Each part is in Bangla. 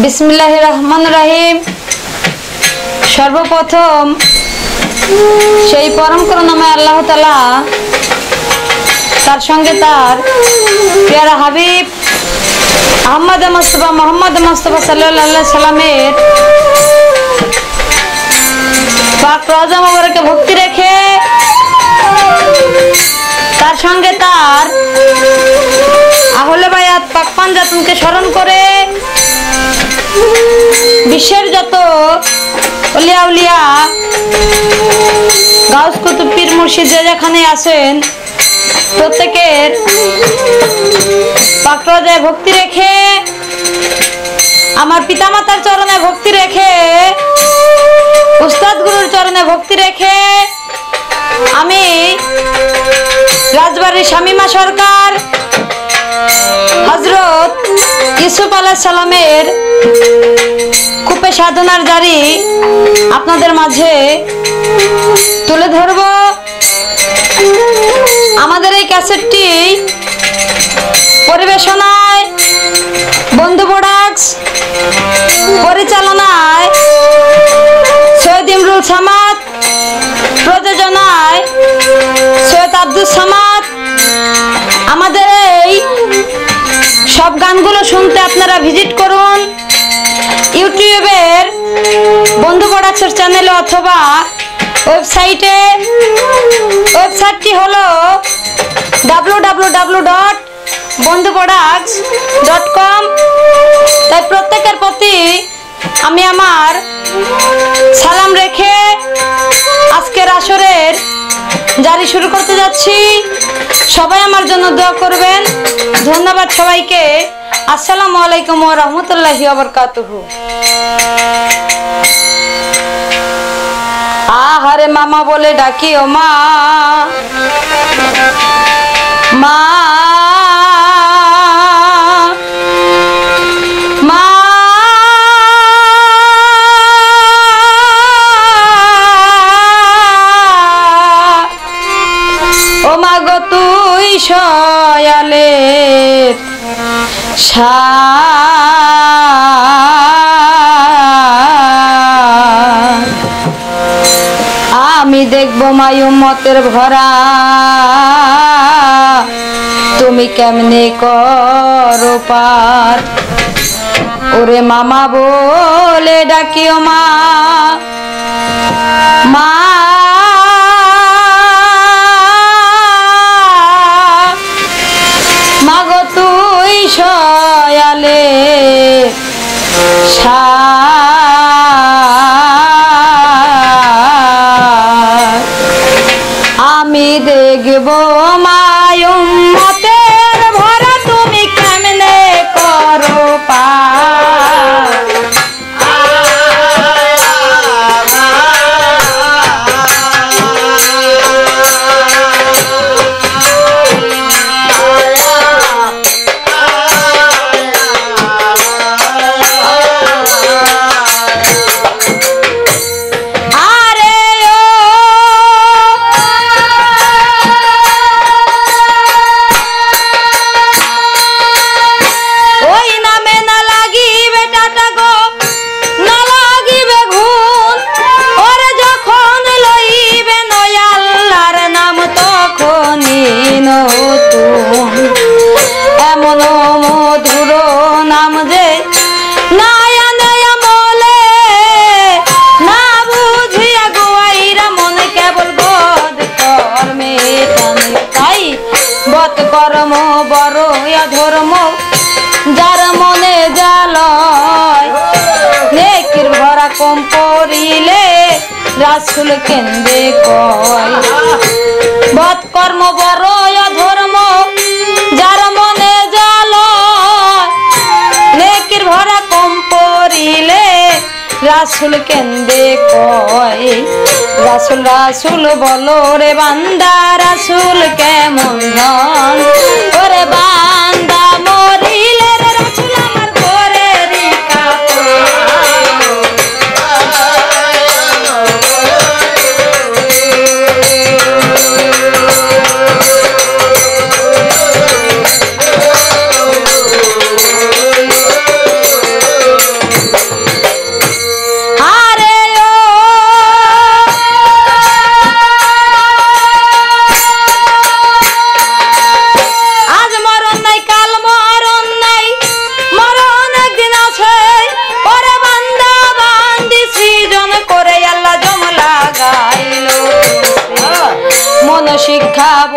बिस्मिल्लाहिर रहमानिर रहीम। सर्वप्रथम সেই পরম করুণাময় আল্লাহ তাআলা তার সঙ্গে তার প্রিয় হাবিব মোহাম্মদ মুস্তাফা সাল্লাল্লাহু আলাইহি সাল্লামের পাক রওজা মুবারকে ভক্তি রেখে তার সঙ্গে তার আহলে বায়াত পাক পাঞ্জাতনকে স্মরণ করে বিশ্বের যত ওলিয়া উলিয়া গাউস কুতুব পীর মুর্শিদ যেখানে আছেন প্রত্যেকের পাক রওজায় ভক্তি রেখে আমার পিতামাতার চরণে ভক্তি রেখে উস্তাদ গুরুর চরণে ভক্তি রেখে আমি রাজবাড়ির শামিমা সরকার হযরত ইউসুফ আলাইহিস সালামের কুপে সাধনার জারি আপনাদের মাঝে তুলে ধরব। আমাদের এই ক্যাসেটটি পরিবেশনায় বন্ধু প্রোডাক্টস, পরিচালনায় সৈয়দ ইমরুল সামাদ, প্রযোজনায় সৈয়দ আব্দুল সামাদ। আমাদের এই সব গানগুলো শুনতে আপনারা ভিজিট করুন ইউটিউবের বন্ধু প্রোডাক্টসের চ্যানেলে অথবা ওয়েবসাইটে। ওয়েবসাইটটি হলো www.bondhuproducts.com। তাই প্রত্যেকের প্রতি আমি আমার সালাম রেখে আজকের আসরের জারি শুরু করতে যাচ্ছি। সবাই আমার জন্য দোয়া করবেন। ধন্যবাদ সবাইকে। আসসালামু আলাইকুম ওয়া রাহমাতুল্লাহি ওয়া বারাকাতুহু। আহারে মামা বলে ডাকি ও মা, মা মা ও মা গো তুই সয়ালের আমি দেখব মাই উম্মতের ভরা, তুমি কেমনে করো পার। ওরে মামা বলে ডাকিও মা, মা মাগো তুই সয়ালে আমি দেখব মাই উম্মতের ভরা, তুমি কেমনে করো পার। এমন মধুর নাম যে নায়া নয়া বলে না বুঝিয়া গোয়াইরা মনে কেবল বদ কর্মে টানে। তাই বদ কর্ম বড় ধর্ম যার মনে জালয়, নেকির ভরা কম পড়িলে রাসূল কেন্দ্রে কয়। বদ কর্ম বড় ধর্ম যার মনে জালয়, নেকির ভরা কম পড়িলে রাসূল কেন্দ্রে কয়। রাসূল রাসূল বলো রে বান্দা, রাসূল কেমন ধন। ওরে বান্দা মরিলে রে রাসূল আমার করে রিকা।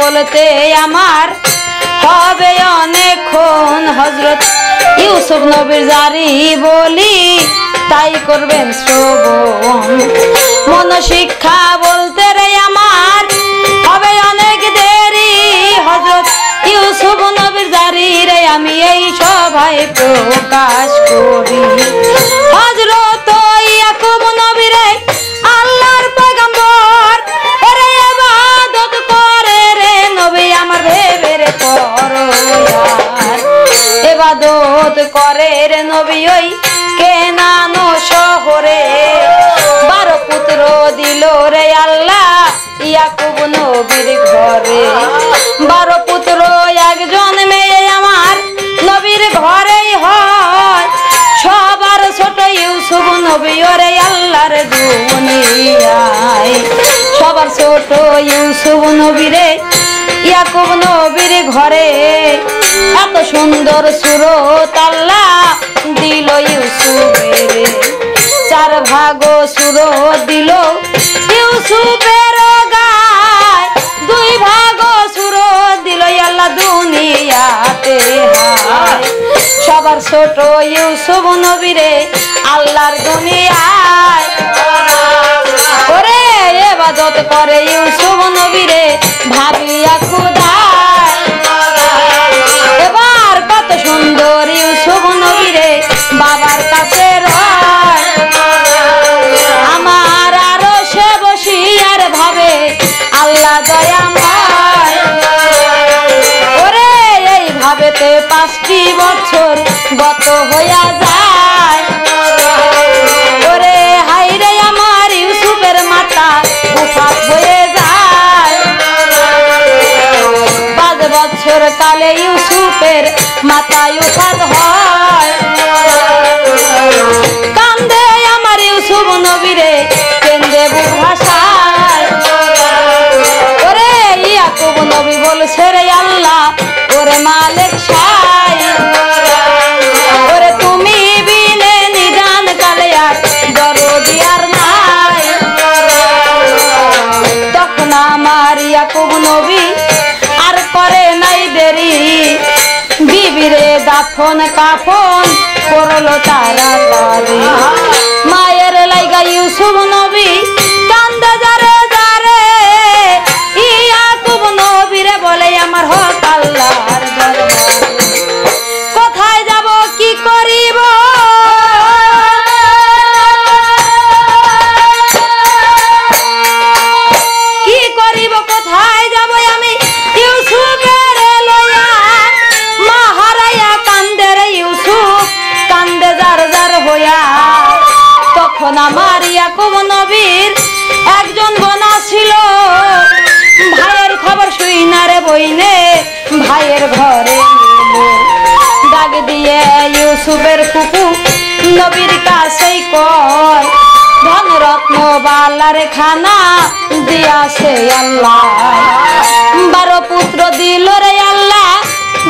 বলতে আমার হবে অনেকক্ষণ। হযরত ইউসুফ নবীর জারি বলি তাই করবেন শ্রবণ। মন শিক্ষা বলতে রে আমার হবে অনেক দেরি। হযরত ইউসুফ নবীর জারি রে আমি এই সভায় প্রকাশ করি। হযরত ইয়াকুব নবী রে আল্লাহর পয়গম্বর ওরে ইবাদত করে রে নবী আমার ভেবে রে পরয়ার। ইবাদত করে রে নবী ওই কেনানো শহরে। 12 পুত্র দিল রে আল্লাহ ইয়াকুব নবীর ঘরে। 12 পুত্র একজন মেয়ে আমার নবীর ঘরেই হয়। সবার ছোট ইউসুফ নবী ওরে আল্লাহর দুনিয়ায়। সবার ছোট ইউসুফ নবী রে ইয়াকুব নবীর ঘরে। এত সুন্দর সুরত আল্লাহ দিল ইউসুফের। 4 ভাগ সুরত দিল ইউসুফের গায়। 2 ভাগ সুরত দিল আল্লাহ দুনিয়াতে হায়। সবার ছোট ইউসুফ নবী রে আল্লাহর দুনিয়ায়। ওরে ইবাদত করে ইউসুফ নবী রে ভাবিয়া খুদায়। এবার কত সুন্দর ইউসুফ নবী রে বাবার কাছে রয়। আমার আরো সে বসিয়ার ভাবে আল্লাহ দয়াময়। ওরে এই ভাবেতে 5টি বছর গত হইয়া যায়। ওরে হাইরে আমার ইউসুফের মাথা উফাত হয়ে যায়। 5 বছর কালে ইউসুফের মাথায় উফাত হয়। কান্দে আমার ইউসুফ নবী রে কেন্দে বুক ভাষায়। ওরে ইয়াকুব নবী বলছে রে আল্লাহ ওরে মালিক সাই। ওরে তুমি বিনে নিদান কালে আর দরদি আর নাই। তখন আমার ইয়াকুব নবী আর করে নাই দেরি। বিবিরে দাফন কাফন করলো তাড়াতাড়ি। মায়ের লাইগা ইউসুফ নবী কান্দে যারে যারে। ইয়াকুব নবী রে বলে আমার হক আল্লাহর দরবারে। কোথায় যাব কি করিব কি করিব কোথায় যাব আমি ইউসুফের লইয়া। মা হারাইয়া কান্দে রে ইউসুফ কান্দে যার যার হইয়া। তখন আমার ইয়াকুব নবীর একজন বোনা ছিল। ভাইয়ের খবর শুইনা রে বইনে ভাইয়ের ঘরে এলো। ডাক দিয়ে ইউসুফের ফুফু নবীর কাছেই কয় ধন রত্ন বালার খানা দিয়াছে আল্লাহ। 12 পুত্র দিল রে আল্লাহ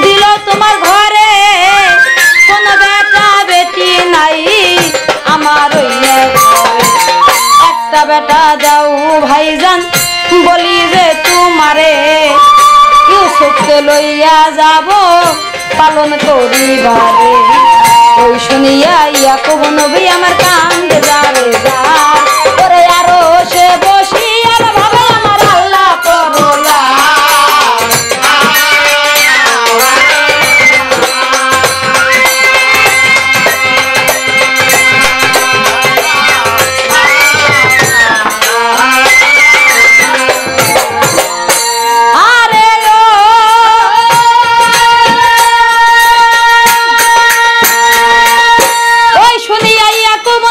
দিল তোমার ঘরে। কোন বেটা বেটি নাই আমার ওই ঘরে। একটা বেটা দাও ভাইজান বলি যে তোমারে। ইউসুফকে লইয়া যাব পালন করিবারে। ওই শুনিয়া ইয়াকুব নবী আমার কান্দে যারে যা। ওরে আরো সে বসিয়ার ভাবে আমার আল্লাহ পরলা। ওই শুনিয়া ইয়াকুব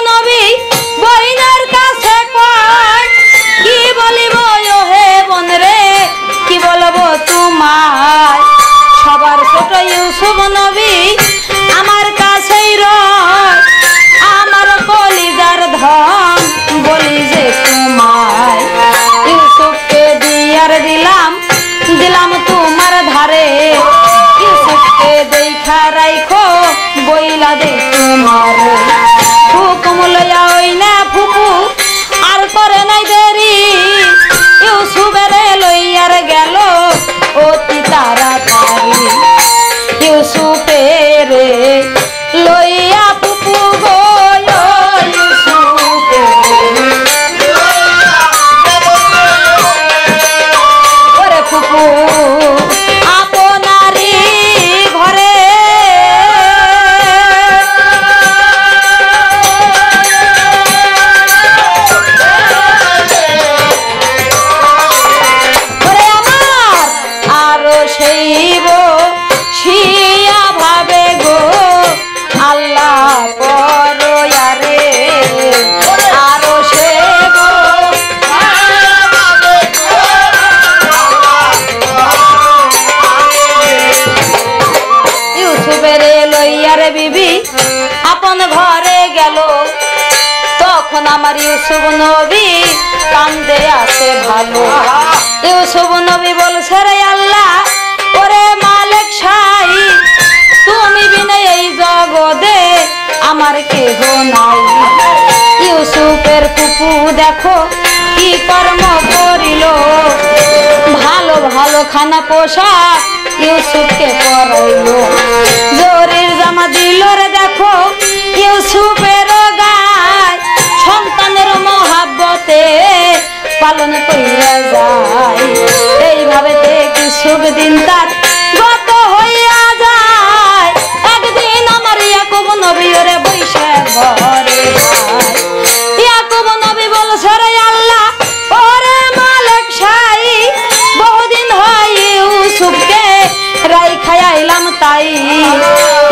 তখন আমার ইউসুফ নবী কান্দে আছে ভালো। ইউসুফ নবী বলছে রে আল্লাহ, ওরে মালিক শাহ, তুমি বিনা এই জগতে আমার কেহ নাই। ইউসুফের ফুফু দেখো কি কর্ম করিল, ভালো ভালো খানা পোশাক ইউসুফকে পরাইল, জরির জামা দিল রে দেখো ইউসুফের গায়, সন্তানের মহাব্বতে পালন করিয়া যায়। এইভাবে কিছুক দিন তার গত হইয়া যায়। একদিন আমার ইয়াকুব নবী ওরে বৈশে ঘরে যায়। ইয়াকুব নবী বলছে রে আল্লাহ, ওরে মালিক শাহ, বহুদিন হয় ইউসুফকে রাইখা আইলাম তাই,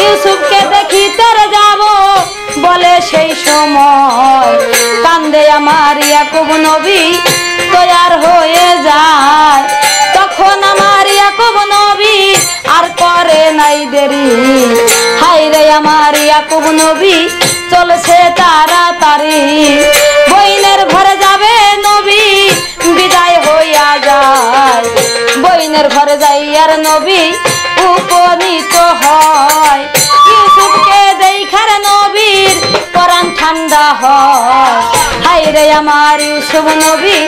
ইউসুফকে দেখিতে যাব বলে সেই সময় কান্দে আমার ইয়াকুব নবী তৈয়ার হয়ে যায়। তখন আমার ইয়াকুব নবী আর করে নাই দেরি, হাই রে আমার ইয়াকুব নবী চলছে তাড়াতাড়ি, বইনের ঘরে যাবে নবী বিদায় হইয়া যায়। বইনের ঘরে যাই আর নবী উপনীত হয়, ইউসুফকে দেখার নবীর পরাণ ঠান্ডা হয়। হাই রে আমার ইউসুফ নবী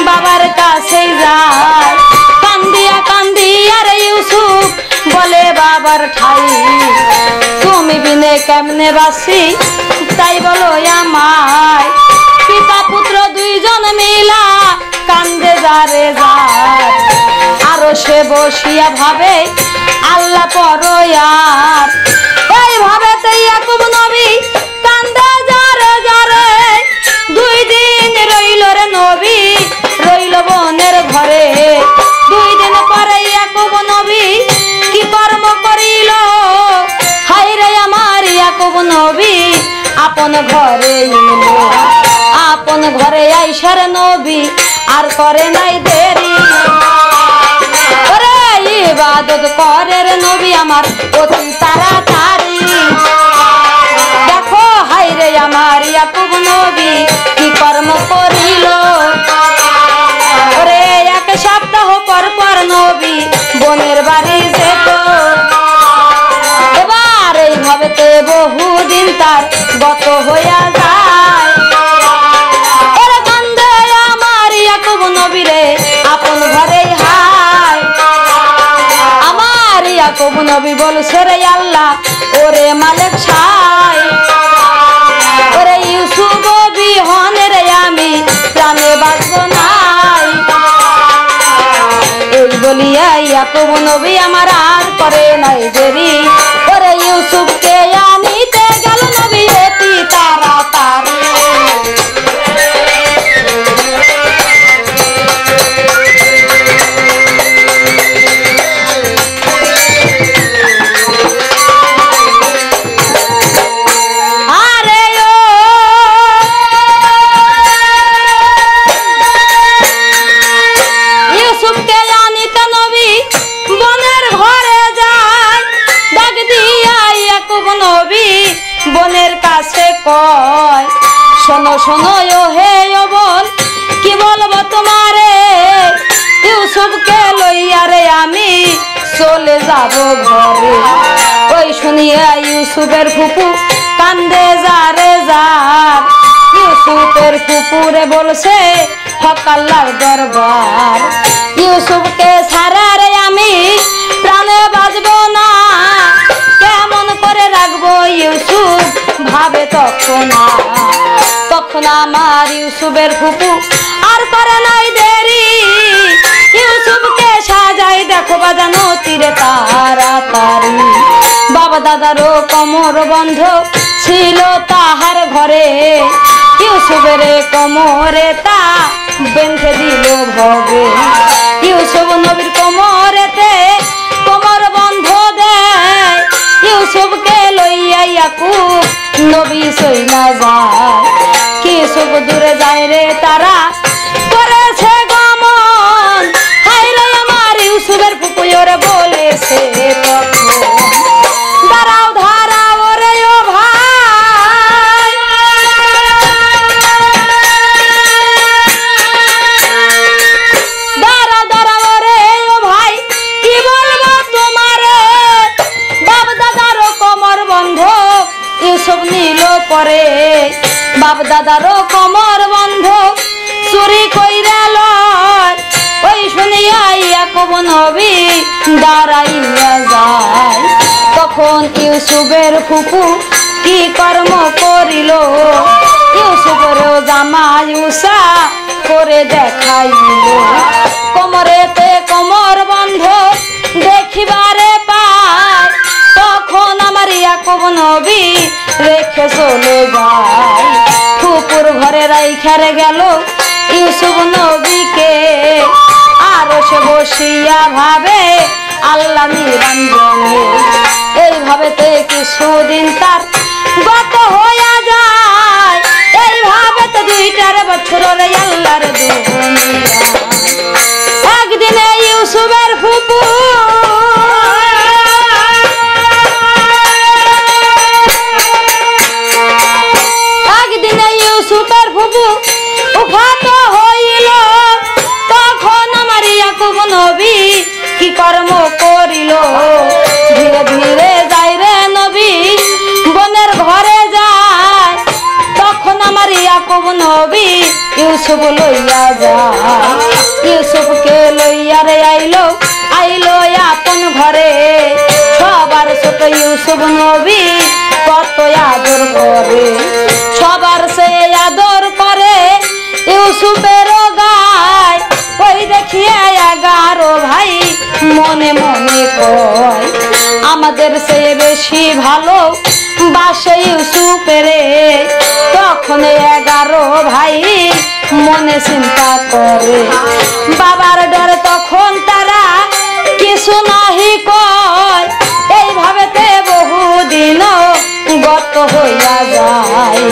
বাবার কাছে যায়, কান্দিয়া কান্দিয়া রে ইউসুফ বলে বাবার ঠাই, তুমি বিনে কেমনে বাসি তাই বলো আমায়। পিতা পুত্র দুইজন মিলা কান্দে যারে যায়, আরো সে বসিয়া ভাবে আল্লাহ পরয়ার। এইভাবে ইয়াকুব নবী কান্দে যারে যারে, 2 দিন রইল রে নবী রইল বনের ঘরে। 2 দিন পরে ইয়াকুব নবী কি কর্ম করিল, হাই রে আমার ইয়াকুব নবী আপন ঘরে এলো। আপন ঘরে আইসার নবী আর করে নাই দেরি, ওরে ইবাদত করে রে নবী আমার অতি তাড়াতাড়ি। দেখো হাই রে আমার ইয়াকুব নবী কি কর্ম করিল, ওরে 1 সপ্তাহ পর পর নবী বোনের বাড়ি যেত। এবার এইভাবে বহুদিন তার গত হইয়া যায়। ওরে কান্দে আমার ইয়াকুব নবী রে আপন ঘরে হায়। আমার ইয়াকুব নবী বলছে রে আল্লাহ, ওরে মালিক শাহ, ওরে ইউসুফ বিহনে রে আমি প্রাণে বাঁচব নাই। এই বলিয়া ইয়াকুব নবী আমার আর করে নাই দেরি, ওরে ইউসুফকে আনিতে গেল নবী অতি তাড়াতাড়ি। বনের কাছে কয়, শোনো শোনো ও হে ও বল, কি বলবো তোমারে, ইউসুফকে লইয়া রে আমি চলে যাব ঘরে। ওই শুনিয়া ইউসুফের ফুফু কান্দে যারে যার, ইউসুফের ফুফুরে বলছে হক আল্লাহর দরবার, ইউসুফকে ছাড়া রে আমি প্রাণে বাঁচব না, কেমন করে রাখবো ইউসুফ ভাবে তখন। তখন আমার ইউসুফের ফুফু আর করে নাই দেরি, ইউসুফকে সাজাই দেখো বাজানো তীরে তাড়াতাড়ি। বাবা দাদারও কোমর বন্ধ ছিল তাহার ঘরে, ইউসুফের কোমরে তা বেঁধে দিল ভবে। ইউসুফ নবীর কোমরেতে কোমর বন্ধ দেয়, ইউসুফকে লইয়া ইয়াকুব নবী সইলা যায়। কিসুফ দূরে যায় রে তারা করেছে গমন, হাই রে আমার ইউসুফের ফুপুরে বলেছে তখন, দাঁড়াও ধারাও রে ও ভাই, বাপ দাদারও কোমর বন্ধ চুরি কইরা লয় ওই শুনিয়া ইয়াকুব নবী দাঁড়াইয়া যায় তখন ইউসুফের ফুফু কি কর্ম করিল ইউসুফেরও জামাই উষা করে দেখাইল কোমরেতে কোমর বন্ধ দেখিবারে পায় তখন আমার ইয়াকুব নবী রেখে চলে যায় ফুপুর ঘরে রাইখারে গেল ইউসুফ নবীকে আর সে বসিয়া ভাবে আল্লাহ নিরঞ্জনে এইভাবেতে কিছুদিন তার গত হইয়া যায় এইভাবেতে 2টা বছর আল্লাহর দুনিয়া একদিনে ইউসুফের ফুপু একদিনে ইউসুফের ফুপু উফাত হইল তখন আমার ইয়াকুব নবী কি কর্ম করিল ধীরে ধীরে যাই রে নবী বনের ঘরে যায় তখন আমার ইয়াকুব নবী ইউসুফ লইয়া যায় ইউসুফকে লইয়া রে আইলো আপন ঘরে সবার ছোট ইউসুফ নবী কত আদর করে সবার সে আদর করে ইউসুফেরও গায় ওই দেখিয়ে 11 ভাই মনে মনে কয় আমাদের সে বেশি ভালো বাসে ইউসুফেরে তখন 11 ভাই মনে চিন্তা করে বাবার ডর তখন তারা কিছু নাহি কয় এইভাবেতে বহুদিন গত হইয়া যায়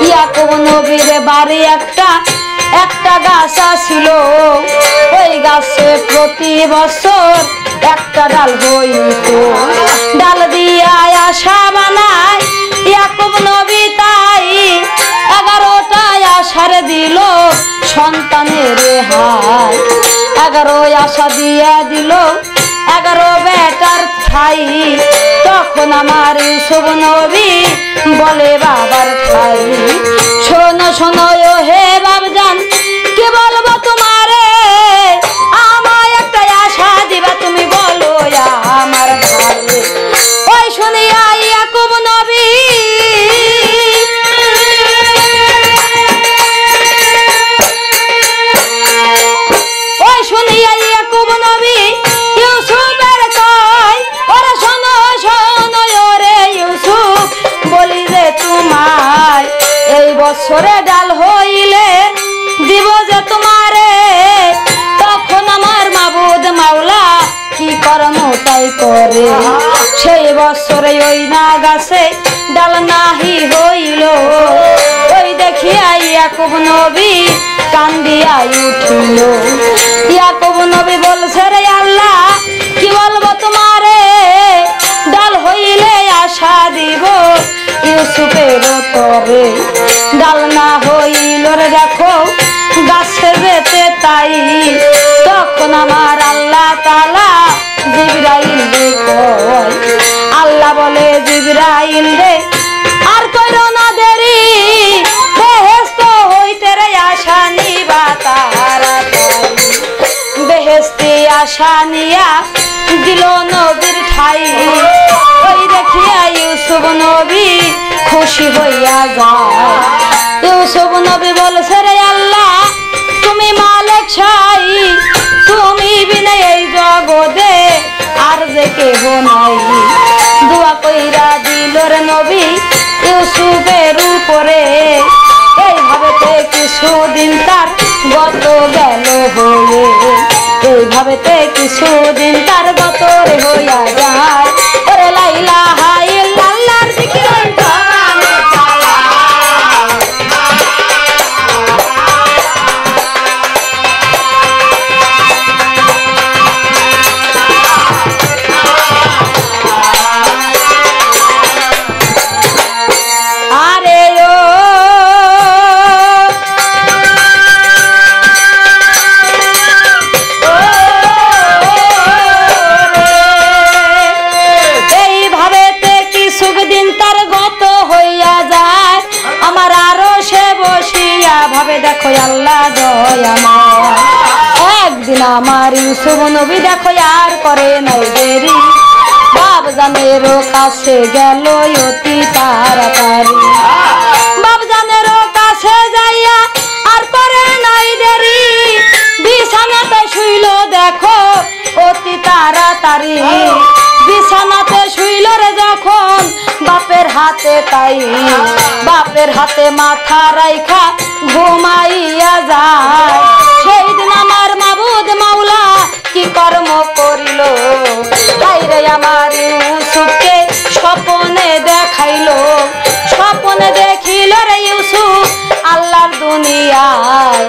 ইয়াকুব নবীর বাড়ি একটা গাছ ছিল ওই গাছে প্রতি বছর একটা ডাল হইত ডাল দিয়া আশা বানায় ইয়াকুব নবী তাই 11টা আশার দিল সন্তানের হায় 11 আশা দিয়া দিল 11 বেটার ঠাই তখন আমার ইউসুফ নবী বলে বাবার ঠাই শোনো শোনো ও হে বাবজান কি বলবো তোমারে আমায় একটা আশা দিবা তুমি বলো আমার ভাই ওই শুনিয়া ইয়াকুব নবী ওই শুনিয়া ইয়াকুব নবী ইউসুফের কয় ওরে শোনো শোনো ওরে ইউসুফ বলি যে তোমায় এই বছরে ডাল হইলে দিব যে তোমারে তখন আমার মাবুদ মাওলা কি কর্ম তাই করে সেই বছরে ওই না গাছে ডাল নাহি হইল ওই দেখিয়া ইয়াকুব নবী কান্দিয়া উঠিল ইয়াকুব নবী বলছে রে আল্লাহ কি বলবো তোমারে ডাল হইলে আশা দিব ইউসুফের তরে ডাল না হইল রে দেখো গাছে যেতে তাই তখন আমার আল্লাহ তাআলা জিবরাইল রে কয় আল্লাহ বলে জিবরাইল রে আর করো না দেরি বেহেশত হইতে রে আশা নিবা তাড়াতাড়ি বেহেশতে আশা নিয়া দিল নবীর ঠাই ওই দেখিয়া ইউসুফ নবী খুশি হইয়া যায় ইউসুফ নবী বলছে রে আল্লাহ তুমি মালিক ছাই তুমি বিনা এই জগতে আর যে কেহ নাই দোয়া কইরা দিল রে নবী ইউসুফের উপরে এইভাবেতে কিছুদিন তার গত গেল হয়ে এইভাবেতে কিছুদিন তার গত হইয়া যায় ওরে লা ইলাহা ইল্লাল্লাহর জিকির দেখো আল্লাহ দয়াময়। একদিন আমার ইউসুফ নবী দেখো আর করে নাই দেরি, বাপজানেরও কাছে গেল অতি তাড়াতাড়ি। বাপজানেরও কাছে যাইয়া আর করে নাই দেরি, বিছানাতে শুইল দেখো অতি তাড়াতাড়ি। বিছানাতে শুইল রে যখন বাপের হাতে, তাই বাপের হাতে মাথা রাইখা ঘুমাইয়া যায়। সেই দিন আমার মাবুদ মাওলা কি কর্ম করিল, হায়রে আমার ইউসুফকে স্বপ্নে দেখাইলো। স্বপ্নে দেখিল রে ইউসুফ আল্লাহর দুনিয়ায়,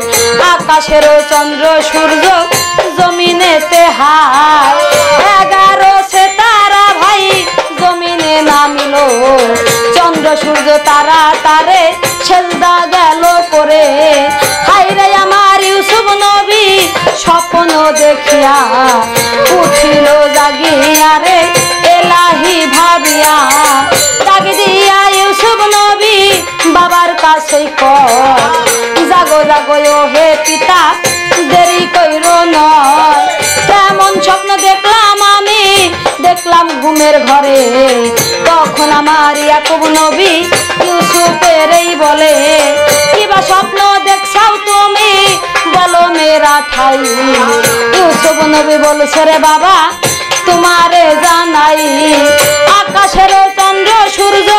আকাশের চন্দ্র সূর্য জমিনেতে হায়। 11 সিতারা ভাই জমিনে নামিল, চন্দ্র সূর্য তারা তারে সেজদা গেল করে। হায়রে আমার ইউসুফ নবী স্বপ্ন দেখিয়া উঠিল জাগিয়া রে এলাহি ভাবিয়া। ডাক দিয়া ইউসুফ নবী বাবার কাছে কয়, জাগো জাগো ও হে পিতা দেরি কইরো নয়। কেমন স্বপ্ন দেখলাম আমি, দেখলাম ঘুমের ঘরে। তখন আমার ইয়াকুব নবী ইউসুফের এই বলে, কিবা স্বপ্ন দেখছাও তুমি বলো মেরা ঠাই। ইউসুফ নবী বলছে রে বাবা তোমারে জানাই, আকাশের চন্দ্র সূর্য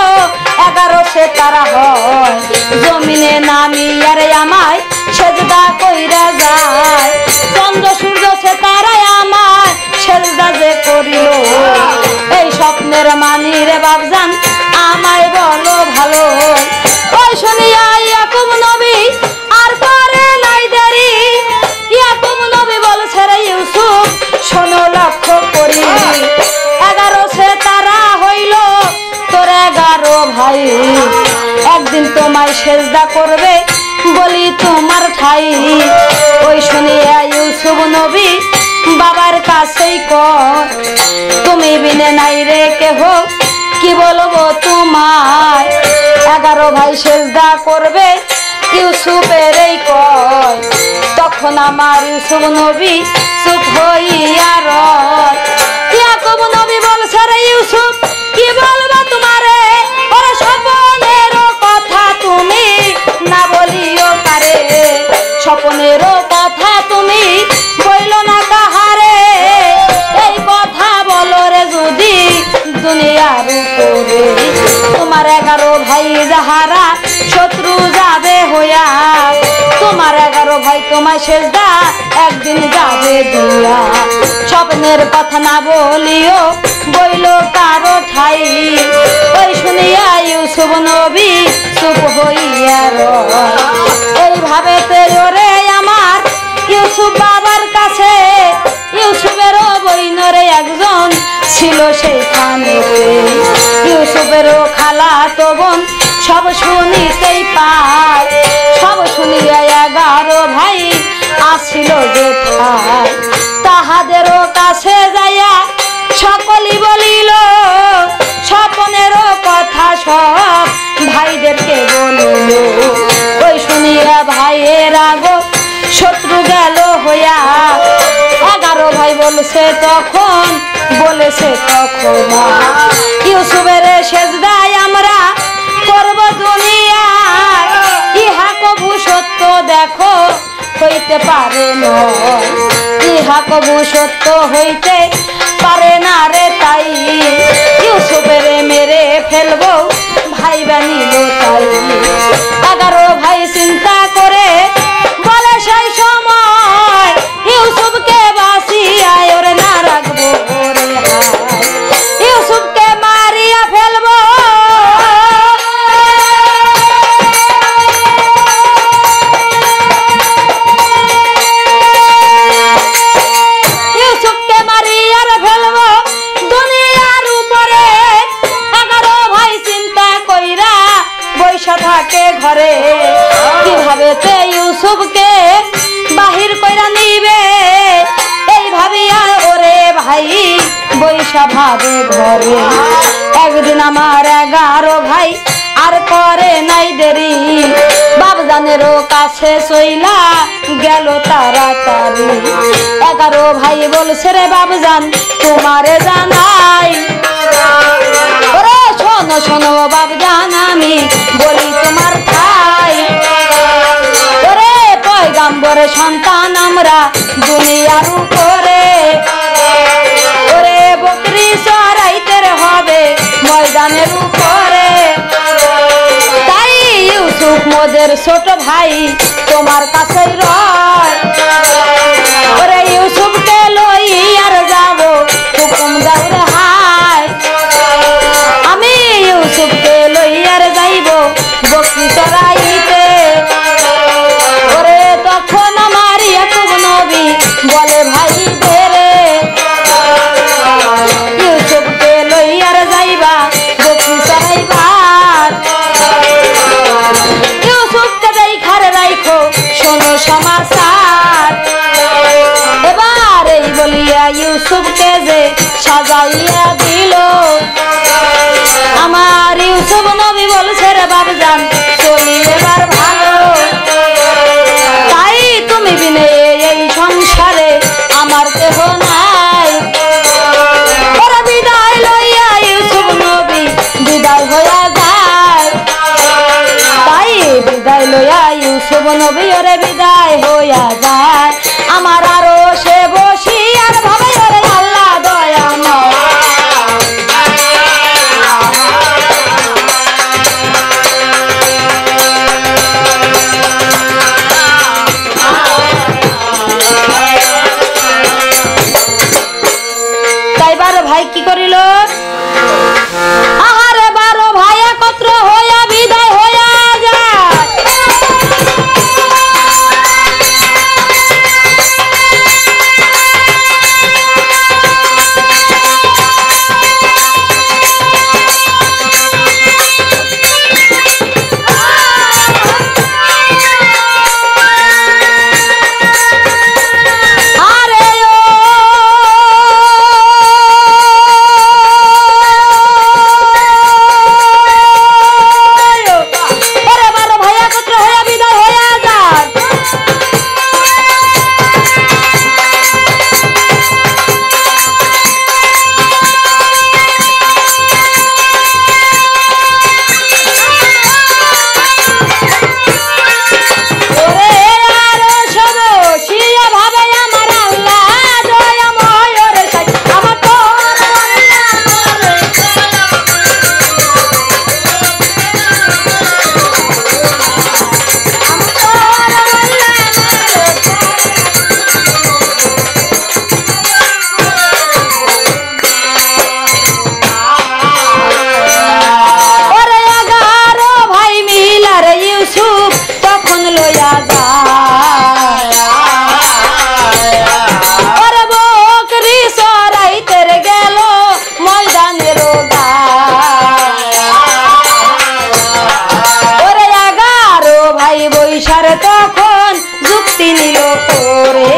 11 সিতারা হয়, জমিনে নামিয়া রে আমায় সেজদা কইরা যায়। চন্দ্র সূর্য সিতারায় আমায় সেজদা যে করিল, এই স্বপ্নের মানি রে বাপজান আমায় বলো ভালো। ওই শুনিয়া ইয়াকুব নবী আর করে নাই দেরি, ইয়াকুব নবী বলছে রে ইউসুফ শোনো লক্ষ্য করি। 11 সিতারা হইল তোর 11 ভাই, একদিন তোমায় সেজদা করবে বলি তোমার ঠাই। ওই শুনিয়া ইউসুফ নবী বাবার কাছেই কয়, তুমি বিনে নাই রে কেহ কি বলবো তোমায়। 11 ভাই সেজদা করবে ইউসুফের এই কয়। তখন আমার ইউসুফ নবী চুপ হইয়া রয়। ইয়াকুব নবী বলছে রে ইউসুফ কি বলবো তোমারে, ওরে স্বপ্নের কথা তুমি না বলিও কারে। স্বপ্নের কথা তুমি বইল না কাহারে, এই কথা বলো রে যদি দুনিয়ার উপরে। তোমার 11 ভাই যাহারা শত্রু যাবে হইয়া, তোমার 11 ভাই তোমায় সেজদা একদিন যাবে দিয়া। স্বপ্নের কথা না বলিও বইল কারো ঠাই। ওই শুনিয়া ইউসুফ নবী চুপ হইয়া রয়। এইভাবে ওরে আমার ইউসুফ বাবার কাছে, ইউসুফেরও বইনরে একজন ছিল সেইখানে। ইউসুফেরও খালাতো বোন সব শুনিতেই পায়, সব শুনিয়া 11 ভাই আসিল যেথায়। তাহাদেরও কাছে যাইয়া সকলই বলিল, স্বপ্নেরও কথা সব ভাইদেরকে বলিল। ওই শুনিয়া ভাইয়ের আগো শত্রু গেল হইয়া। 11 ভাই বলছে তখন, বলেছে তখন ইউসুফের সেজদায় আমরা করব দুনিয়ায়। ইহা কবু সত্য দেখো হইতে পারে নয়, ইহা কবু সত্য হইতে পারে না রে। তাই ইউসুফের মেরে ফেলবো ভাই বানিল তাই। 11 ভাই চিন্তা করে বলে সেই সময়, ইউসুফকে বাঁচিয়া ওরে না রাখবো রে হায়, ইউসুফকে মারিয়া ফেলবো। ইউসুফকে মারিয়া ফেলবো দুনিয়ার উপরে। 11 ভাই চিন্তা কইরা বৈশা থাকে ঘরে, কিভাবে তে ইউসুফকে বাহির কইরা নিবে। এই ভাবিয়া ওরে ভাই বৈশা ভাবে ঘরে। একদিন আমার 11 ভাই আর করে নাই দেরি বাবজানেরও কাছে চইলা গেল তাড়াতাড়ি 11 ভাই বলছে রে বাবজান তোমারে জানাই ওরে শোনো শোনো বাবজান আমি বলি তোমার ঠাই ওরে পয়গাম্বরের সন্তান আমরা দুনিয়ার উপরে ওরে বকরি চড়াইতে হবে ময়দানের উপরে তাই ইউসুফ মোদের ছোট ভাই তোমার কাছেই রয় ওরে ইউসুফকে লই আর যাব হুকুম দাও রে হাই আমি ইউসুফকে লই আর যাইব বকরি চড়াইতে ওরে তখন আমার ইয়াকুব নবী বলে ভাই বেরে ইউসুফকে লই আর যাইবা বকরি চড়াইবার ইউসুফকে দেখার রাইখো শোনো সমাচার এবার এই বলিয়া ইউসুফকে যে সাজাইয়া দিল আমার ইউসুফ নবী বলছে রে বাবজান চলি এবার ভালো তাই তুমি বিনে এই সংসারে আমার দেহ নাই ওরা বিদায় লইয়া ইউসুফ নবী বিদায় হইয়া যায় তাই বিদায় লইয়া ইউসুফ নবী ওরে বিদায় হইয়া যায় আমার আরো সে বসি আর ভাবে ওরে আল্লাহ দয়াময় তাই 12 ভাই কি করিল আহারে 12 ভাই একত্র হইয়া বিদায় হইয়া যায় আরে ওরে 12 ভাই একত্র হইয়া বিদায় হইয়া যায় ওরে আরো শোনো শিয়া ভাবে আমার আল্লাহ দয়াময় ওরে তাই আমার তোর ওরে 11 ভাই মিলার ইউসুফ তখন লইয়া যায় ওরে বকরি চড়াইতে গেল ময়দানের গায় ওরে 11 ভাই বৈশার তখন যুক্তি নিল করে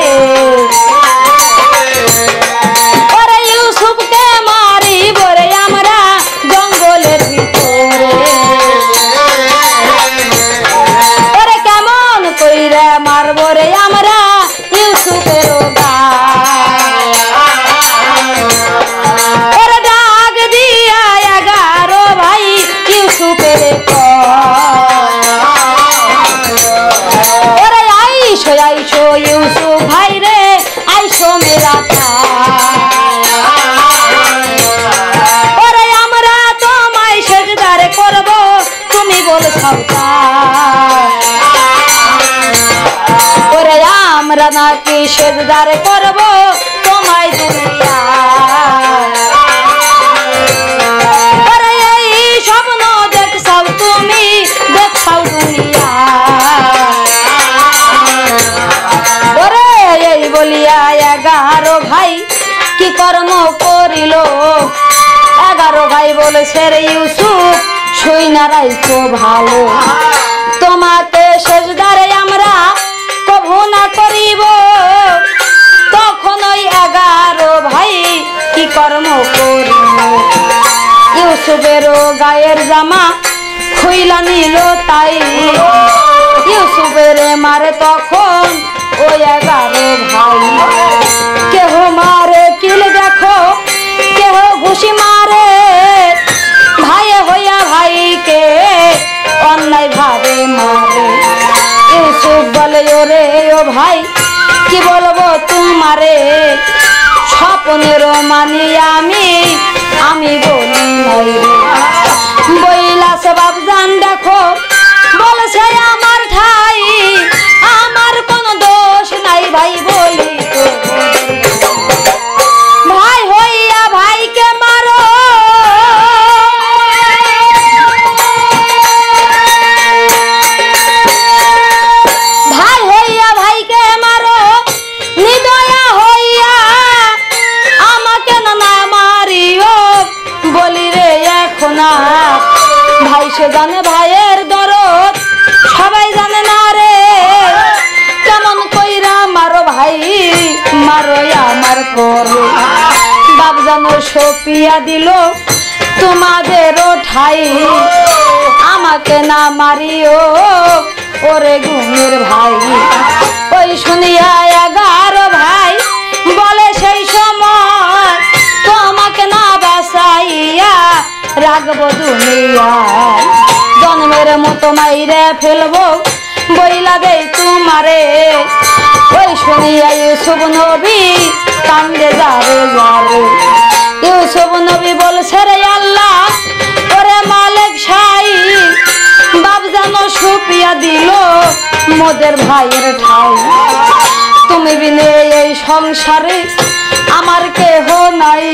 ওরে ইউসুফকে মারিব রে আমরা জঙ্গলের ভিতরে ওরে কেমন কইরা মারব রে আমরা ইউসুফের গায় ওরে ডাক দিয়া 11 ভাই ইউসুফের ওরে আইসো আইসো ইউসুফ ভাই রে আইসো মেরা ওরে আমরা তোমায় সেজদারে করব তুমি বলছাও ওরে আমরা নাকি সেজদারে করব তোমায় দুনিয়া ওরে এই স্বপ্ন দেখছাও তুমি দেখছাও দুনিয়া ওরে এই বলিয়া 11 ভাই কি কর্ম করিল 11 ভাই বলেছে রে ইউসুফ শুই না রাইখো ভালো তোমাকে সেজদারে আমরা কভু না করিব তখন ওই 11 ভাই কি কর্ম করিল ইউসুফের গায়ের জামা খুইলা নিল তাই ইউসুফের মারে তখন ওই 11 ভাই কেহ মারে কিল দেখো কেহ ঘুষি মারে ভাই হইয়া ভাইকে অন্যায় ভাবে মারে ইউসুফ বলে ওরে ও ভাই কি বলবো তোমারে স্বপ্নের মানি আমি বলি নাই বইলাছে বাপজান দেখো বলছে আমার ঠাই আমার কোনো দোষ নাই ভাই বলি তো ভাই হইয়া ভাইকে মারো ভাই হইয়া ভাইকে মারো নিদয়া হইয়া আমাকে না মারিও বলি রে এখন ভাই সে জানে ভাইয়ের দরদ সবাই জানে না রে কেমন কইরা মারো ভাই মারো আমার করে বাপ জানো সপিয়া দিল তোমাদেরও ঠাই আমাকে না মারিও ওরে ঘুমের ভাই ওই শুনিয়া 11 ভাই বলে সেই সময় তোমাকে না বাঁচাইয়া রাখবো দুনিয়ায় জন্মের মতো মাইরে ফেলবো বইলা দেই তোমারে ওই শুনিয়া ইউসুফ নবী কান্দে যারে যারে ইউসুফ নবী বলছে রে আল্লাহ ওরে মালিক সাই বাপ জানো সুপিয়া দিল মোদের ভাইয়ের ঠাই তুমি বিনে এই সংসারে আমার কেহ নাই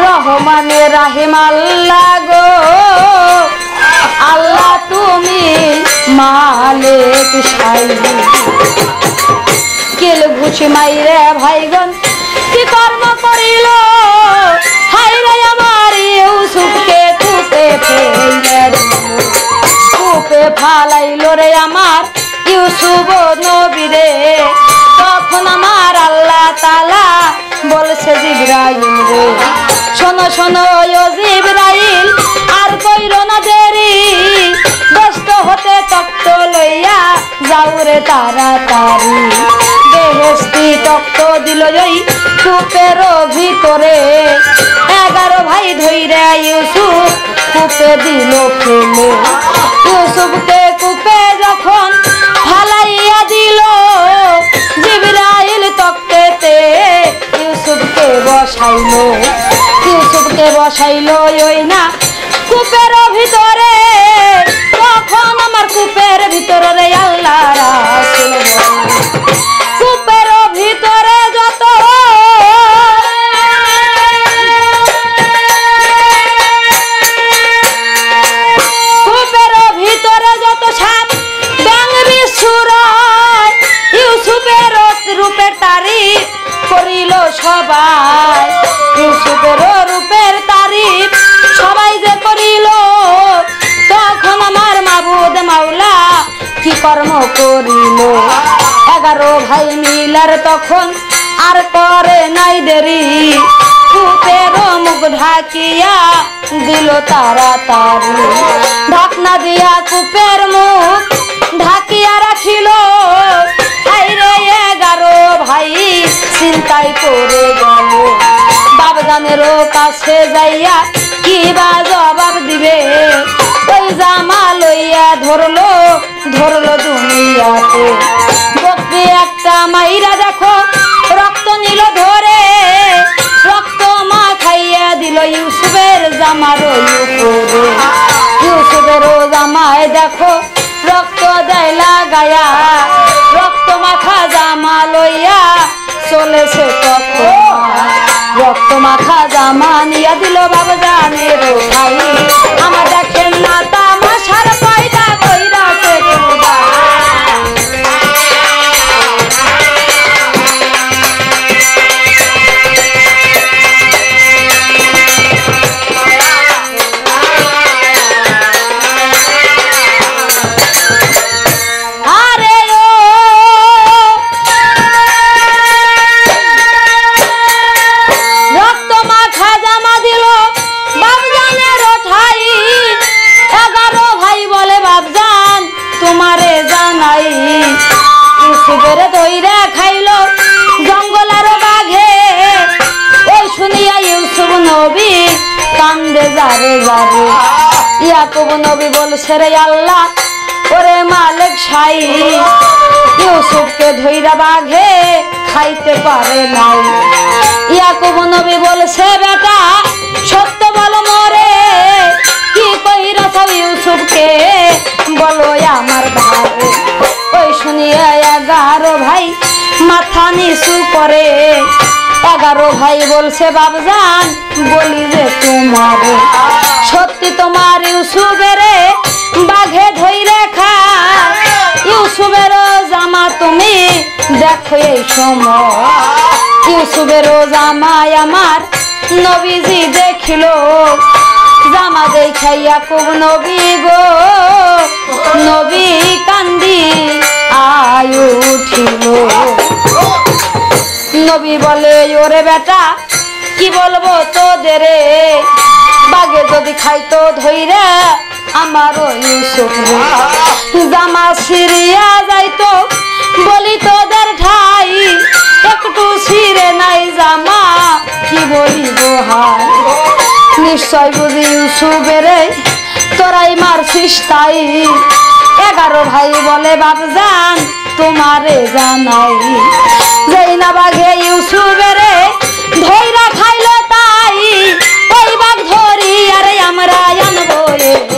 রহমানে রাহিম আল্লাহ গো আল্লাহ তুমি মালিক সাই কিল ঘুষি মাইরে ভাইগণ কি কর্ম করিল হায়রে আমার ইউসুফকে কূপে ফালাইল রে আমার ইউসুফ নবীরে তখন আমার আল্লাহ তাআলা বলছে জিবরাইল রে শোনো শোনো ও জিবরাইল আর কইরো না দেরি ব্যস্ত হতে তক্ত লইয়া যাও রে তাড়াতাড়ি বেহেশতি তক্ত দিল ওই কূপের ভিতরে 11 ভাই ধইরা ইউসুফ কূপে দিল ফেলে ইউসুফকে কূপে যখন ফালাইয়া দিল জিবরাইল তক্তেতে ইউসুফকে বসাইলো ওই না কূপের ভিতরে তখন আমার কূপের ভিতরে আল্লাহ রাসূল কূপের ভিতরে যত সাপ ব্যাঙ বিছুরায় ইউসুফের রূপের তারিফ করিল সবাই ইউসুফের রূপের তারিফ সবাই যে করিল তখন আমার মাবুদ মাওলা কি কর্ম করিল 11 ভাই মিলার তখন আর করে নাই দেরি কূপের মুখ ঢাকিয়া দিল তাড়াতাড়ি ঢাকনা দিয়া কূপের মুখ ঢাকিয়া রাখিল হায়রে 11 ভাই চিন্তায় পড়ে গেল বাপজানের কাছে যাইয়া কি বা জবাব দিবে ওই জামা লইয়া ধরলো দুনিয়াতে বকরি একটা মাইরা দেখো রক্ত নিল ধরে রক্ত মা খাইয়া দিল ইউসুফের জামার উপরে ইউসুফের জামায় দেখো রক্ত দেয় লাগায়া রক্ত মাখা জামা লইয়া চলেছে তখন রক্ত মাখা জামা নিয়া দিল বাবজানের ভাই আমার দেখেন না তামাশার পয়দা কইরাছে খোদা রক্ত মাখা জামা দিল বাবজানের ঠাই যারে যারে ইয়াকুব নবী বলছে রে আল্লাহ ওরে মালিক সাই ইউসুফকে ধইরা বাঘে খাইতে পারে নাই। ইয়াকুব নবী বলছে বেটা সত্য বলো মরে কি কইরা চাও ইউসুফকে বলো আমার ধারে। ওই শুনিয়া 11 ভাই মাথা নিচু করে 11 ভাই বলছে বাবজান বলি যে তোমার সত্যি তোমার ইউসুফের বাঘে ধইরে খা ইউসুফের জামা তুমি দেখো এই সময় ইউসুফের জামাই আমার নবীজি দেখিল জামা দেখা ইয়াকুব নবী গো নবী কান্দি আয়ু উঠিল। নবী বলে ওরে বেটা কি বলবো তোদের বাগে যদি খাইতো ধইরা আমারও ইউসুফ জামা সিরিয়া যাইতো বলি তোদের ঠাই একটু ছিঁড়ে নাই জামা কি বলিব হাই। নিশ্চয় বুঝি ইউসুফের তোরাই মারছিস তাই 11 ভাই বলে বাপজান তোমারে জানাই যেই না বাঘে ইউসুফের ধইরা খাইলো তাই ওই বাঘ ধরি আরে আমরা আনবো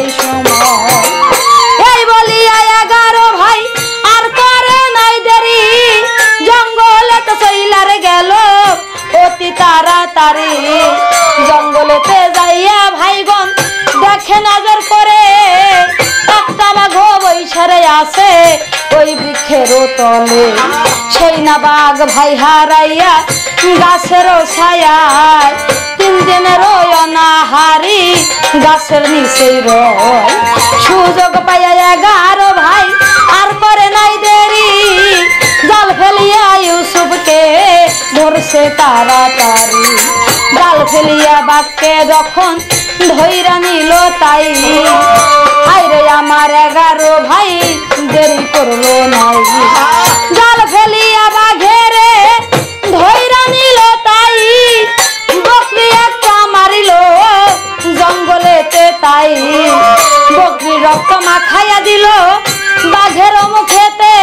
এই সময়। এই বলিয়া 11 ভাই আর করে নাই দেরি জঙ্গলে তো চইলার গেল অতি তাড়াতাড়ি জঙ্গলেতে যাইয়া ভাইগণ দেখে নজর করে একটা বাঘ বৈশারে আছে ওই বৃক্ষের তলে সেই না বাঘ ভাই হারাইয়া গাছের ছায়ায় 3 দিনের অনাহারি গাছের নিচেই রয়। সুযোগ পাইয়া 11 ভাই আর করে নাই দেরি জাল ফেলিয়া ইউসুফকে ধরছে তাড়াতাড়ি জাল ফেলিয়া বাঘকে যখন ধইরা নিল তাই আইরে আমার 11 ভাই দেরি করলো নাই জাল ফেলিয়া বাঘের ধইরা নিল তাই বকরি একটা মারিল জঙ্গলেতে তাই বকরি রক্ত মাখাইয়া দিল বাঘের মুখেতে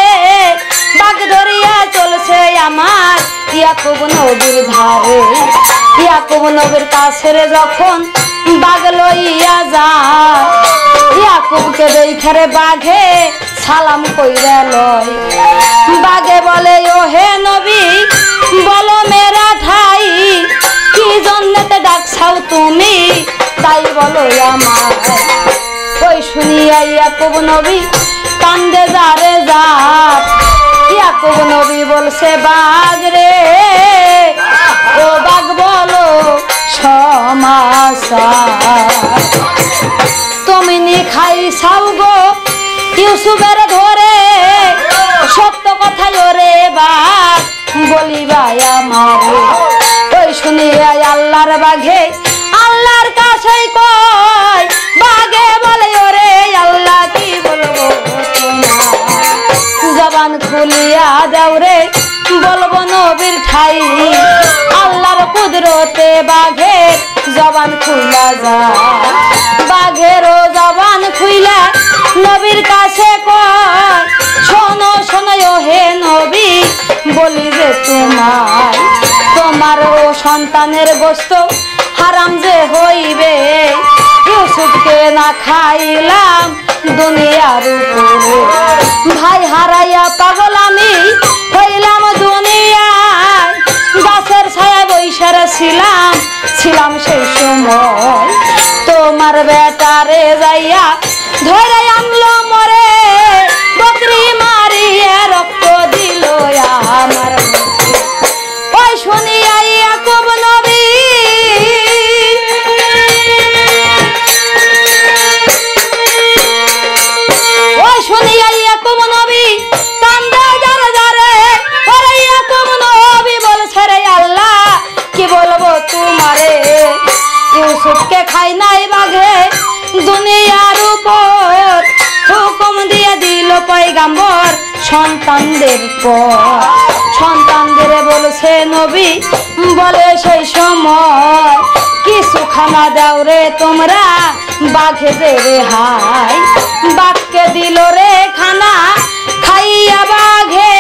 বাঘ ধরিয়া চলছে আমার ইয়াকুব নবীর ধারে। ইয়াকুব নবীর কাছে যখন বাঘ লইয়া যায় ইয়াকুবকে দেখারে বাঘে সালাম কইরা লয় বাঘে বলে ও হে নবী বলো মেরা ঠাই কি জন্যতে ডাকছাও তুমি তাই বলো আমার। ওই শুনিয়া ইয়াকুব নবী কান্দে যারে যাত ইয়াকুব নবী বলছে বাঘ রে ও বাঘ বলো সমাচার তুমি নি খাইছাও গো ইউসুফের ধরে সত্য কথা ওরে বাঘ বলিবা আমার। ওই শুনিয়া আল্লাহর বাঘে আল্লাহর কাছে কয় বাঘে বলে ওরে আল্লাহ কি বলবো জবান খুলিয়া দাও রে বলবো নবীর ঠাই আল্লাহর কুদরতে বাঘের জবান খুইলা যায় বাঘেরও জবান খুইলা নবীর কাছে কয় শোনো শোনো হে নবী বলি যে তোমার ও সন্তানের গোশত হারাম যে হইবে ইউসুফকে না খাইলাম দুনিয়ার উপরে ভাই হারাইয়া পাগল আমি হইলাম দুনিয়ায় গাছের ছায়া বৈশারে ছিলাম সেই সময় তোমার বেটারে যাইয়া ধরে আনলো মরে বকরি মারিয়ে রক্ত দিল আমার। ওই শুনিয়া ইয়াকুব নবী কান্দে যারে যারে ওরে ইয়াকুব নবী বলছে রে আল্লাহ কি বলবো তোমারে ইউসুফ সন্তানদের পর। সন্তানদের বলছে নবী, বলে সেই সময় কিছু খানা দাও রে তোমরা বাঘে দে রে হাই। বাঘকে দিল রে খানা, খাইয়া বাঘে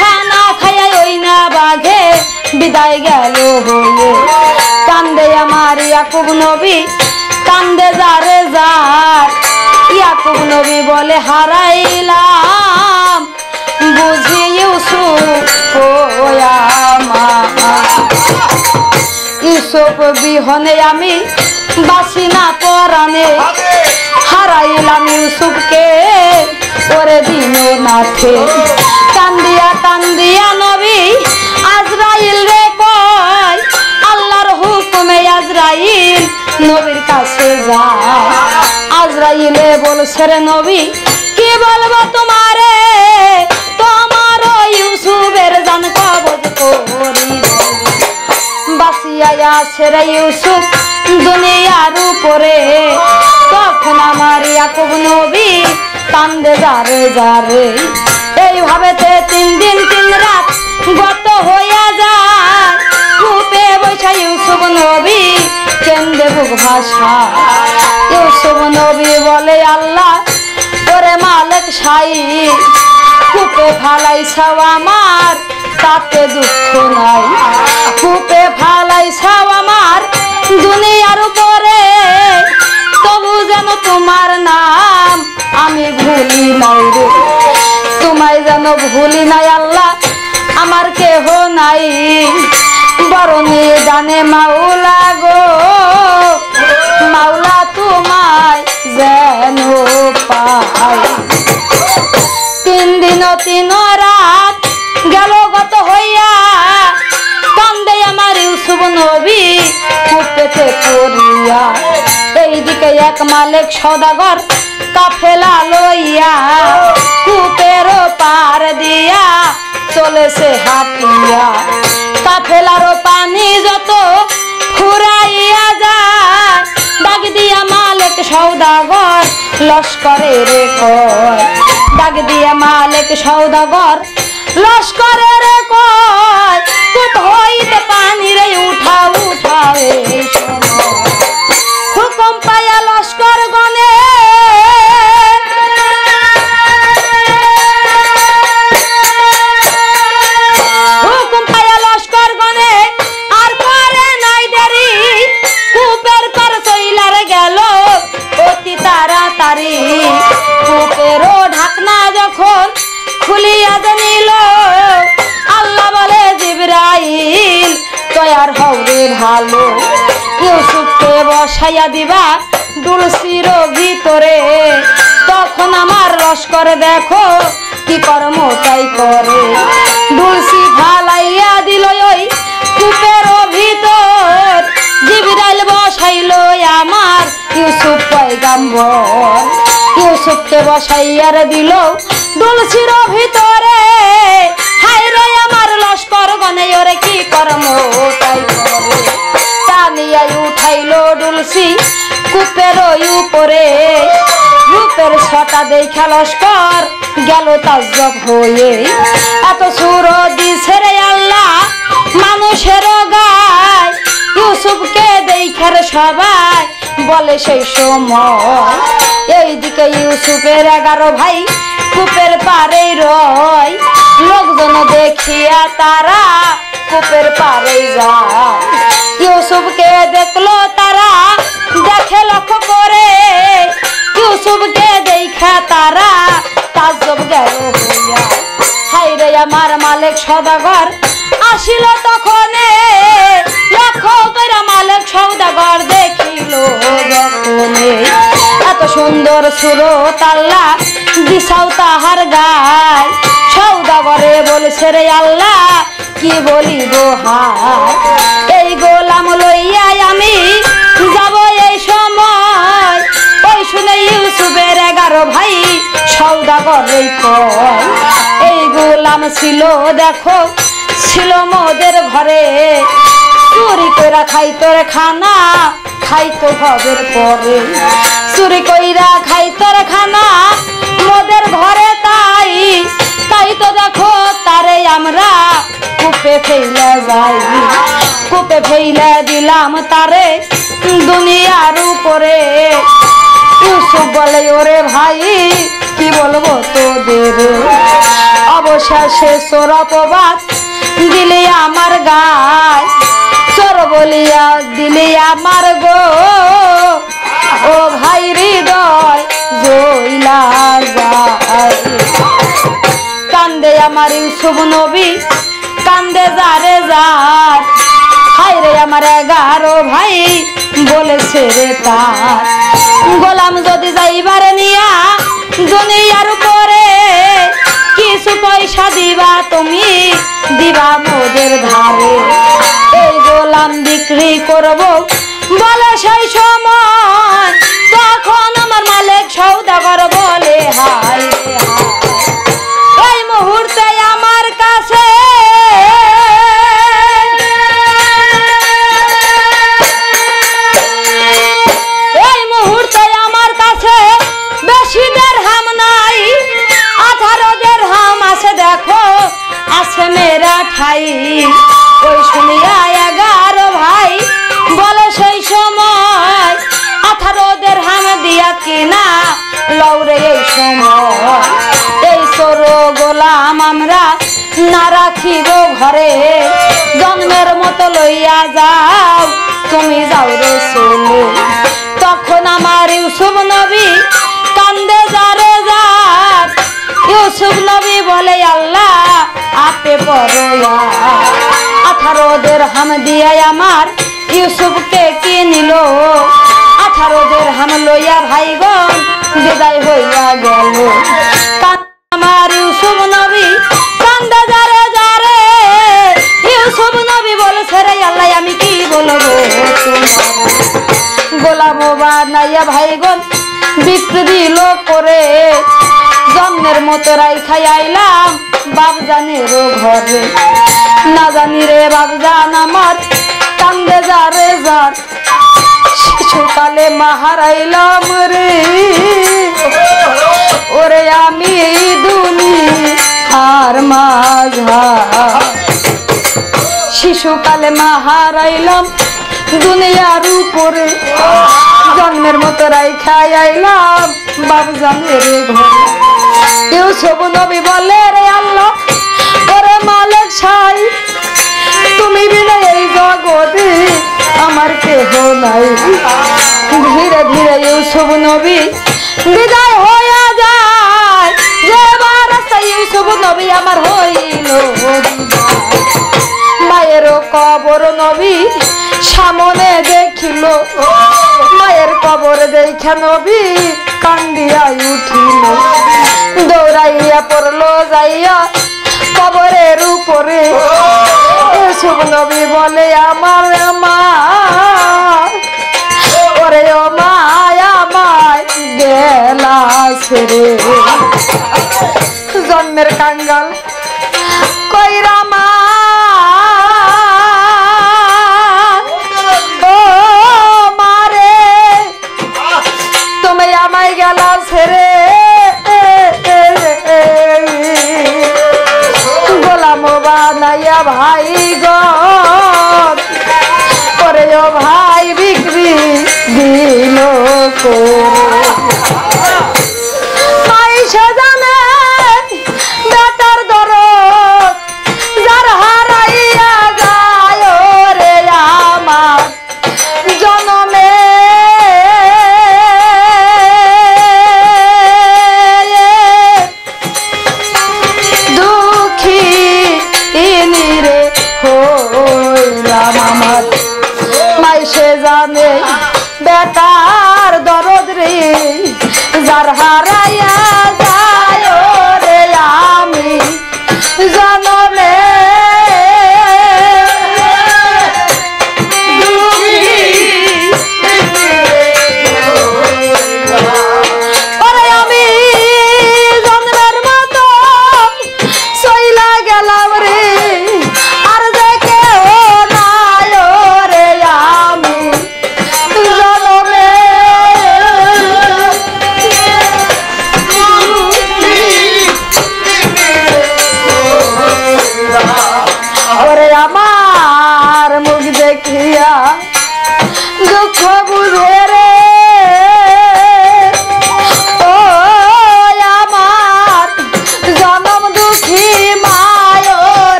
খানা খাইয়া ওই না বাঘে বিদায় গেল হয়ে। কান্দে আমার ইয়াকুব নবী, কান্দে যারে যার। ইয়াকুব নবী বলে হারাইলাম বুঝি ইউসুফ আমার। ইউসুফ বিহনে আমি বাসি না পরাণে, হারাইলাম ইউসুফকে ওরে দিনো নাথে। কান্দিয়া কান্দিয়া নবী আজরাইল রে কয়, আল্লাহর হুকুমে আজরাইল নবীর কাছে যায়। আজরাইলে বলছে রে নবী, কি বলবো তোমারে, তোমার ইউসুফের জান কবজ করি। বাসিয়া আছে রে ইউসুফ দুনিয়ার উপরে। তখন আমার ইয়াকুব নবী কান্দে যারে যারে। এইভাবে 3 দিন 3 রাত গত হইয়া যায়। কূপে বসে ইউসুফ নবী কেন্দে বুক ভাষা। ইউসুফ নবী বলে আল্লাহ ওরে মালিক সাই, কূপে ফালাইছাও আমার তাতে দুঃখ নাই। কূপে ফালাইছাও আমার দুনিয়ার উপরে, তবু যেন তোমার নাম আমি ভুলি নাই রে। তোমায় যেন ভুলি নাই আল্লাহ, আমার কেহ নাই। বরণে জানে মাওলা গো, মাওলা তোমায় যেন পাই। 3 দিন 3 রাত গেল গত হইয়া। কান্দে আমার ইউসুফ নবী কূপেতে পড়িয়া। এইদিকে এক মালিক সওদাগর কাফেলা লইয়া কূপের পার দিয়া চলেছে হাতিয়া। কাফেলার পানি যত ফুরাইয়া যায়, ডাক দিয়া মালিক সওদাগর লস্করে রে কয়। ডাক দিয়া মালিক সওদাগর লস্করে রে কয়, কূপ হইতে পানি রে উঠা উঠাও এই সময়। হুকুম পায়া লস্কর গনে আর করে নাই দেরি। কূপের কর চইলার গেল অতি তাড়াতাড়ি। কূপেরও ঢাকনা যখন খুলিয়া নিল, আল্লাহ বলে জিবরাইল তৈয়ার হও রে ভালো। ইউসুফকে বসাইয়া দিবা দুলসির ভিতরে। তখন আমার লস্কর দেখো কি কর্ম তাই করে। দুলসি ফালাইয়া দিল ওই কূপের ভিতর। জিবরাইল বসাইল আমার ইউসুফ পয়গাম্বর। ইউসুফকে বসাইয়ার দিল দুলসির ভিতরে। হায় রে আমার লস্কর গনে ওরে কি কর্ম তাই করে। টানিয়া উঠাইল দুলসি কূপের উপরে। রূপের ছটা দেখা লস্কর গেল তাজ্জব হয়ে। এত সুর দিছে রে আল্লাহ মানুষের গায়। ইউসুফকে দেখার সবাই বলে সেই সময়। এইদিকে ইউসুফের 11 ভাই কূপের পারে রয়। লোকজন দেখিয়া তারা কূপের পারে যায়। ইউসুফকে দেখলো তারা দেখে লক্ষ্য করে। ইউসুফকে দেখা তারা তাজ্জব গেল হইয়া। হায় রে আমার মালিক সওদাগর আসিল তখনে। লক্ষ্য করে মালিক সওদাগর দেখিল যখনে। এত সুন্দর সুরত আল্লাহ দিছাও তাহার গায়। সওদাগরে বলছে রে আল্লাহ কি বলিব হায়। এই গোলাম লইয়া আমি যাব এই সময়। ওই শুনে ইউসুফের 11 ভাই সওদাগর কয়। এই গোলাম ছিল দেখো ছিল মোদের ঘরে। চুরি করে খাইতো রে খানা, খাইতো ভবের পরে। চুরি কইরা খাইতো রে খানা, মোদের ঘরে তাই তাই তো দেখো তারে আমরা কূপে ফেলে যাই, কূপে ফেলে দিলাম তারে দুনিয়ার উপরে। ইউসুফ বলে ওরে ভাই কি বলবো তোদের, অবশেষে চোর অপবাদ দিলে আমার গায়, চোর বলিয়া দিলে আমার গো ও ভাই হৃদয় জইলা যায়। কান্দে আমার ইউসুফ নবী কান্দে যারে যার, হায়রে আমার 11 ভাই বলেছে রে তার, গোলাম যদি যাইবারে নিয়া দুনিয়ার উপরে কিছু পয়সা দিবা তুমি দিবা মোদের ধারে, এই গোলাম বিক্রি করব বলে সেই সময়, তখন আমার মালিক সওদাগর বলে হায় রে হায়। এই মুহূর্তে আমার কাছে বেশি দিরহাম নাই, 18 দিরহাম আছে দেখো আছে মেরা ঠাই। ওই শুনিয়া 11 ভাই বলে সেই সময় 18 দিরহাম দিয়া কিনা লৌরে এই সময়, এই চোর গোলাম আমরা না রাখিব ঘরে, জন্মের মতো লইয়া যাও তুমি যাও রে চলে। তখন আমার ইউসুফ নবী কান্দে যারে যার, ইউসুফ নবী বলে আল্লাহ আপে পড়য়া, 18 দিরহাম দিয়ে আমার ইউসুফকে কিনিল, 18 দিরহাম লইয়া ভাইগণ বিদায় হইয়া গেল। আমার ইউসুফ নবী কান্দে যারে যারে, ইউসুফ নবী বলছে রে আল্লাহ আমি কি বলবো তোমার, গোলাম বানাইয়া ভাইগণ বিক্রি দিল করে, জন্মের মতো রাইখাই আইলাম বাপজানের ঘরে, না জানি রে বাপজান আমার কান্দে যারে যার, শিশুকালে মা হারাইলাম রে ওরে আমি দুনিয়ার মাঝা, শিশুকালে মা হারাইলাম দুনিয়ার উপরে, জন্মের মতো রাইখাই আইলাম বাপজানের ঘরে। ইউসুফ নবী বলে রে আল্লাহ ওরে মালিক সাই তুমি বিনা এই জগতে আমার কেহ নাই। ধীরে ধীরে ইউসুফ নবী বিদায় হইয়া যায়, যেবার রাস্তায় ইউসুফ নবী আমার হইল মায়ের কবর নবী সামনে দেখিল, মায়ের কবর দেখা নবী কান্দিয়া উঠিল, দৌড়াইয়া পড়লো যাইয়া কবরের উপরে। ইউসুফ নবী বলে আমার মা ওরে ও মায়া মায় গেলা ছেড়ে, জন্মের কাঙ্গাল কইরা মা ও মারে তুমি আমায় গেলা ছেড়ে, গোলাম বানাইয়া ভাই গরে ও ভাই বিক্রি দিল মাইসে জানে বেটার দরদ যার হারাইয়া যায় রে আমার জনমে, দুঃখী রে হইলাম আমার, মাইসে জানে বেটার দরদ রে যার হারাইয়া যায় রে আমি জনমে, ওরে আমি জন্মের মতো সইলা গেলাম রে, আর যে কেউ নাই রে আমি জনমে।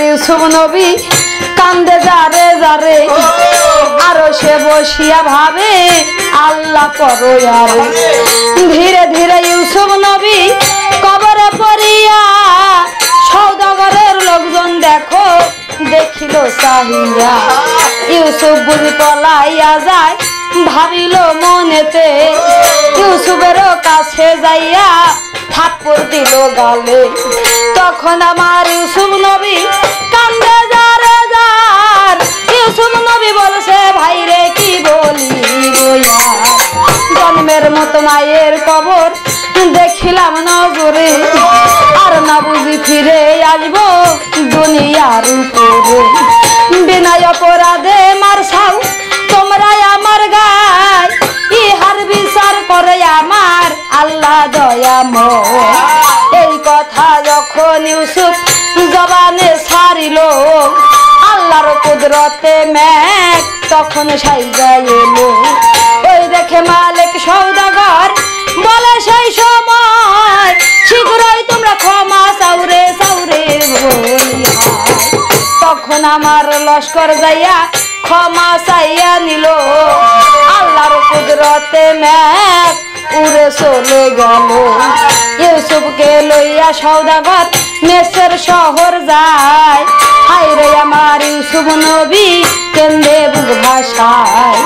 ইউসুফ নবী কান্দে যারে যারে আরো সে বসিয়া ভাবে আল্লাহ করো আরে ধীরে ধীরে ইউসুফ নবী কবরে পড়িয়া সওদাগরের লোকজন দেখো দেখিল চাহিয়া ইউসুফ বুঝি পলাইয়া যায় ভাবিল মনেতে ইউসুফের কাছে যাইয়া থাপ্পড় দিল গালে তখন আমার ইউসুফ নবী কান্দে যারে যার ইউসুফ নবী বলছে ভাইরে কি বলি জন্মের মতো মায়ের কবর দেখিলাম নজরে আর না বুঝি ফিরে আসবো দুনিয়ার উপরে বিনা অপরাধে মারছাও তোমরা আমার গায় ইহার বিচার করে আমার আল্লাহ দয়াময় এই কথা যখন ইউসুফ জবানে ছাড়িল আল্লাহর কুদরতে মেঘ তখন সাইজা এলো ওই দেখে মালিক সওদাগর বলে সেই সময় শীঘ্রই তোমরা ক্ষমা চাউরে চাউরে বলিয়া তখন আমার লস্কর যাইয়া ক্ষমা চাইয়া নিল আল্লাহর কুদরতে মেঘ উড়ে চলে গেল ইউসুফকে লইয়া সওদাগর মেসর শহর যায় হায়রে আমার ইউসুফ নবী কেন্দে বুক ভাষায়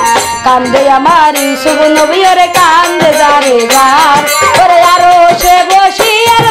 কান্দে আমার ইউসুফ নবী ওরে কান্দে যারে যার ওরে আরো সে বসি আর